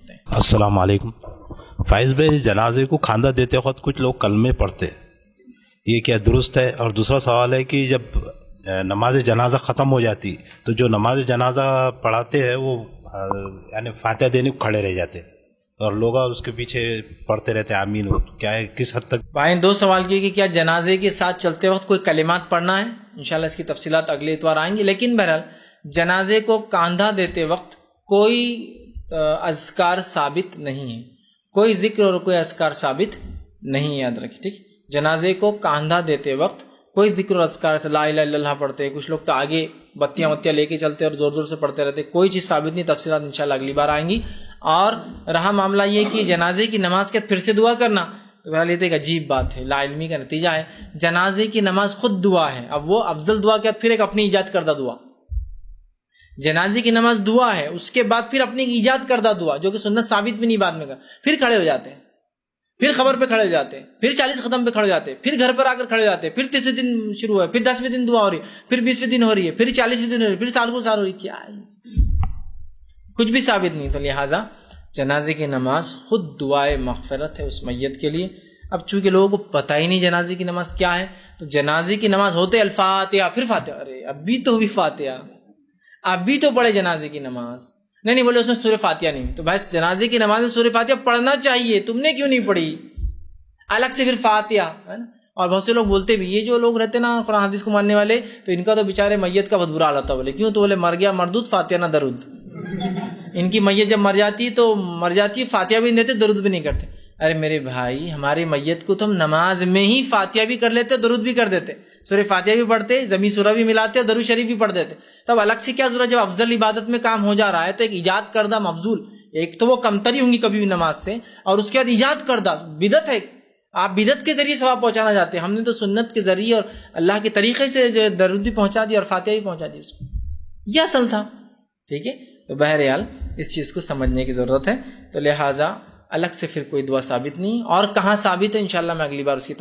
السلام علیکم. فائز بھائی, جنازے کو کھاندہ دیتے وقت کچھ لوگ کلمے پڑھتے, یہ کیا درست ہے؟ اور دوسرا سوال ہے کہ جب نماز جنازہ ختم ہو جاتی تو جو نماز جنازہ پڑھاتے ہیں وہ یعنی فاتحہ دینے کو کھڑے رہ جاتے اور لوگ اس کے پیچھے پڑھتے رہتے آمین. کیا ہے, کس حد تک؟ بھائی دو سوال کیے کہ کیا جنازے کے ساتھ چلتے وقت کوئی کلمات پڑھنا ہے. انشاءاللہ اس کی تفصیلات اگلے اتوار آئیں گی, لیکن بہرحال جنازے کو کاندھا دیتے وقت کوئی اذکار ثابت نہیں ہے, کوئی ذکر اور کوئی اذکار ثابت نہیں ہے, یاد رکھیں ٹھیک. جنازے کو کاندھا دیتے وقت کوئی ذکر اور اذکار سے لا الہ الا اللہ پڑھتے, کچھ لوگ تو آگے بتیاں لے کے چلتے اور زور زور سے پڑھتے رہتے, کوئی چیز ثابت نہیں. تفصیلات انشاءاللہ اگلی بار آئیں گی. اور رہا معاملہ یہ کہ جنازے کی نماز کے پھر سے دعا کرنا, تو بہرحال یہ تو ایک عجیب بات ہے, لا علمی کا نتیجہ ہے. جنازے کی نماز خود دعا ہے, اب وہ افضل دعا کیا, پھر ایک اپنی ایجاد کردہ دعا. جنازے کی نماز دعا ہے, اس کے بعد پھر اپنی ایجاد کردہ دعا جو کہ سنت ثابت بھی نہیں بعد میں کر, پھر کھڑے ہو جاتے ہیں, پھر خبر پہ کھڑے ہو جاتے ہیں, پھر 40 ختم پہ کھڑے ہو جاتے ہیں, پھر گھر پر آ کر کھڑے ہو جاتے ہیں, پھر 30 دن شروع ہے, پھر 10ویں دن دعا ہو رہی ہے, پھر 20ویں دن ہو رہی ہے, پھر 40ویں دن ہو رہی ہے, پھر سال کو سال ہو رہی ہے. کیا ہے, کچھ بھی ثابت نہیں. تو لہٰذا جنازے کی نماز خود دعائے مغفرت ہے اس میت کے لیے. اب چونکہ لوگوں کو پتہ ہی نہیں جنازے کی نماز کیا ہے, تو جنازے کی نماز ہوتے الفاتحہ پھر فاتحہ, ارے اب بھی تو ہوئی فاتحہ, اب بھی تو پڑھے جنازے کی نماز, نہیں بولے اس میں سورہ فاتحہ نہیں, تو بھائی جنازے کی نماز میں سورہ فاتحہ پڑھنا چاہیے, تم نے کیوں نہیں پڑھی الگ سے پھر فاتحہ ہے نا. اور بہت سے لوگ بولتے بھی, یہ جو لوگ رہتے نا قرآن حدیث کو ماننے والے, تو ان کا تو بیچارے میت کا بہت برا حال ہوتا, بولے کیوں, تو بولے مر گیا مردود فاتحہ نہ درود. ان کی میت جب مر جاتی تو مر جاتی, فاتحہ بھی نہیں دیتے, درود بھی نہیں کرتے. ارے میرے بھائی, ہماری میت کو تو ہم نماز میں ہی فاتحہ بھی کر لیتے, درود بھی کر دیتے, سورہ فاتحہ بھی پڑھتے, زمین سورہ بھی ملاتے, درود شریف بھی پڑھ دیتے. تب الگ سے کیا ضرورت, جب افضل عبادت میں کام ہو جا رہا ہے تو ایک ایجاد کردہ مفضول, ایک تو وہ کمتری ہوں گی کبھی بھی نماز سے, اور اس کے بعد ایجاد کردہ بدعت ہے, آپ بدعت کے ذریعے ثواب پہنچانا چاہتے ہیں. ہم نے تو سنت کے ذریعے اور اللہ کے طریقے سے جو درود بھی پہنچا دیا اور فاتحہ بھی پہنچا دی اس کو, یہ اصل تھا. ٹھیک ہے, تو بہرحال اس چیز کو سمجھنے کی ضرورت ہے. تو لہٰذا الگ سے پھر کوئی دعا ثابت نہیں, اور کہاں ثابت ہے انشاءاللہ میں اگلی بار اس کی